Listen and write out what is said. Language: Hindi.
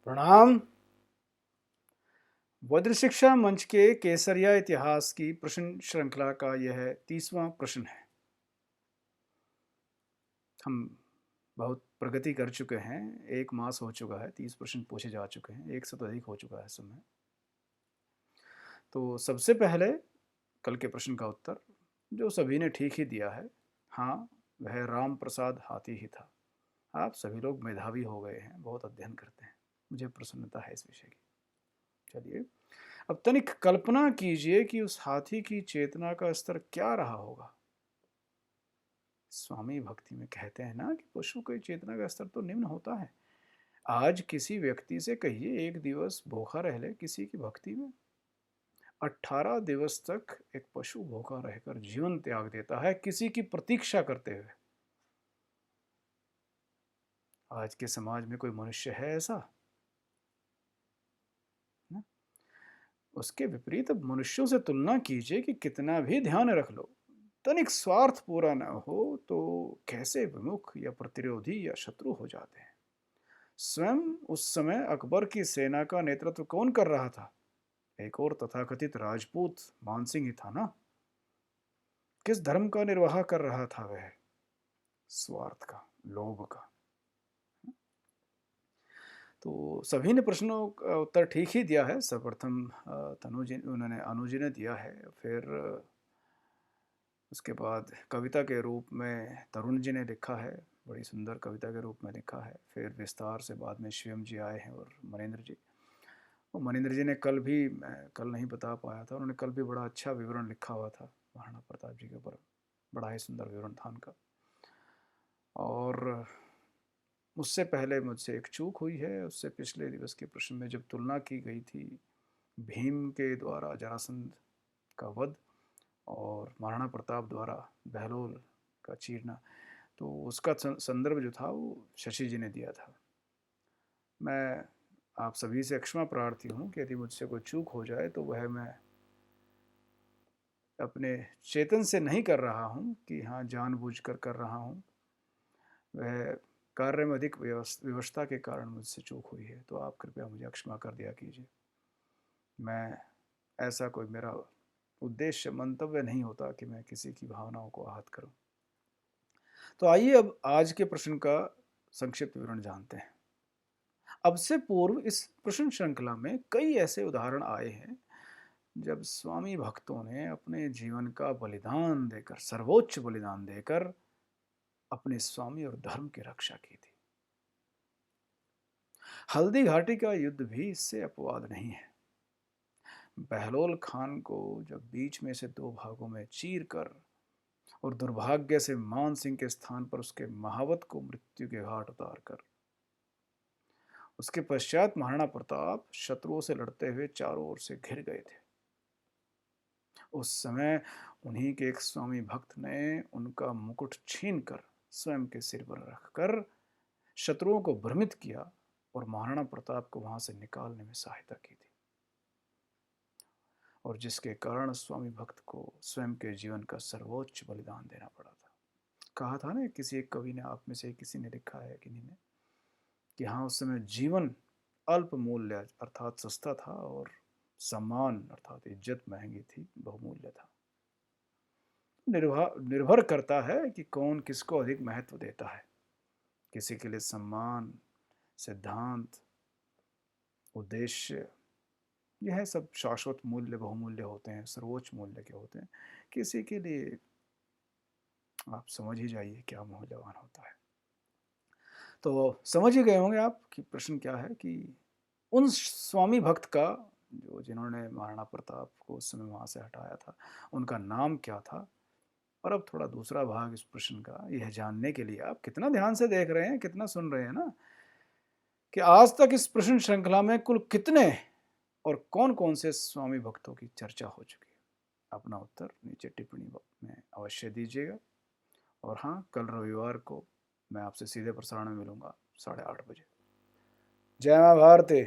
प्रणाम। वज्र शिक्षा मंच के केसरिया इतिहास की प्रश्न श्रृंखला का यह 30वां प्रश्न है। हम बहुत प्रगति कर चुके हैं। 1 मास हो चुका है, 30 प्रश्न पूछे जा चुके हैं, 1 से तो अधिक हो चुका है समय। तो सबसे पहले कल के प्रश्न का उत्तर जो सभी ने ठीक ही दिया है। हाँ, वह राम प्रसाद हाथी ही था। आप सभी लोग मेधावी हो गए हैं, बहुत अध्ययन करते हैं, मुझे प्रसन्नता है इस विषय की। चलिए, अब तनिक कल्पना कीजिए कि उस हाथी की चेतना का स्तर क्या रहा होगा। स्वामी भक्ति में कहते हैं ना कि पशु की चेतना का स्तर तो निम्न होता है। आज किसी व्यक्ति से कहिए 1 दिवस भूखा रह ले किसी की भक्ति में, 18 दिवस तक एक पशु भूखा रहकर जीवन त्याग देता है किसी की प्रतीक्षा करते हुए। आज के समाज में कोई मनुष्य है ऐसा ना? उसके विपरीत अब मनुष्यों से तुलना कीजिए कि कितना भी ध्यान रख लो, तनिक स्वार्थ पूरा न हो तो कैसे विमुख या प्रतिरोधी या शत्रु हो जाते हैं। स्वयं उस समय अकबर की सेना का नेतृत्व कौन कर रहा था? एक और तथाकथित राजपूत मानसिंह ही था ना। किस धर्म का निर्वाह कर रहा था वह? स्वार्थ का, लोभ का। तो सभी ने प्रश्नों का उत्तर ठीक ही दिया है। सर्वप्रथम तनुजी उन्होंने अनुजी ने दिया है, फिर उसके बाद कविता के रूप में तरुण जी ने लिखा है, बड़ी सुंदर कविता के रूप में लिखा है। फिर विस्तार से बाद में शिवम जी आए हैं और मनेंद्र जी। और मनेंद्र जी ने कल भी, मैं कल नहीं बता पाया था, उन्होंने कल भी बड़ा अच्छा विवरण लिखा हुआ था महाराणा प्रताप जी के ऊपर। बड़ा ही सुंदर विवरण था उनका। और उससे पहले मुझसे एक चूक हुई है। उससे पिछले दिवस के प्रश्न में जब तुलना की गई थी भीम के द्वारा जरासंध का वध और महाराणा प्रताप द्वारा बहलोल का चीरना, तो उसका संदर्भ जो था वो शशि जी ने दिया था। मैं आप सभी से क्षमा प्रार्थी हूँ कि यदि मुझसे कोई चूक हो जाए तो वह मैं अपने चेतन से नहीं कर रहा हूँ कि हाँ जानबूझकर कर रहा हूँ। वह कार्य में अधिक व्यवस्था के कारण मुझसे चूक हुई है, तो आप कृपया मुझे क्षमा कर दिया कीजिए। मैं ऐसा कोई मेरा उद्देश्य मंतव्य नहीं होता कि मैं किसी की भावनाओं को आहत करूं। तो आइए अब आज के प्रश्न का संक्षिप्त विवरण जानते हैं। अब से पूर्व इस प्रश्न श्रृंखला में कई ऐसे उदाहरण आए हैं जब स्वामी भक्तों ने अपने जीवन का बलिदान देकर, सर्वोच्च बलिदान देकर अपने स्वामी और धर्म की रक्षा की थी। हल्दी घाटी का युद्ध भी इससे अपवाद नहीं है। बहलोल खान को जब बीच में से 2 भागों में चीर कर और दुर्भाग्य से मान सिंह के स्थान पर उसके महावत को मृत्यु के घाट उतार कर, उसके पश्चात महाराणा प्रताप शत्रुओं से लड़ते हुए चारों ओर से घिर गए थे। उस समय उन्हीं के एक स्वामी भक्त ने उनका मुकुट छीनकर स्वयं के सिर पर रखकर शत्रुओं को भ्रमित किया और महाराणा प्रताप को वहां से निकालने में सहायता की थी, और जिसके कारण स्वामी भक्त को स्वयं के जीवन का सर्वोच्च बलिदान देना पड़ा था। कहा था ना, किसी एक कवि ने, आप में से किसी ने लिखा है किन्हीं ने, कि हाँ उस समय जीवन अल्प मूल्य अर्थात सस्ता था और सम्मान अर्थात इज्जत महंगी थी, बहुमूल्य था। निर्भर करता है कि कौन किसको अधिक महत्व देता है। किसी के लिए सम्मान, सिद्धांत, उद्देश्य, यह सब शाश्वत मूल्य, बहुमूल्य होते हैं, सर्वोच्च मूल्य के होते हैं। किसी के लिए आप समझ ही जाइए क्या मूल्यवान होता है। तो समझ ही गए होंगे आप कि प्रश्न क्या है, कि उन स्वामी भक्त का जो जिन्होंने महाराणा प्रताप को उस समय वहां से हटाया था, उनका नाम क्या था। और अब थोड़ा दूसरा भाग इस प्रश्न का यह जानने के लिए, आप कितना ध्यान से देख रहे हैं, कितना सुन रहे हैं ना, कि आज तक इस प्रश्न श्रृंखला में कुल कितने और कौन कौन से स्वामी भक्तों की चर्चा हो चुकी है। अपना उत्तर नीचे टिप्पणी में अवश्य दीजिएगा। और हाँ, कल रविवार को मैं आपसे सीधे प्रसारण में मिलूंगा 8:30 बजे। जय मां भारती।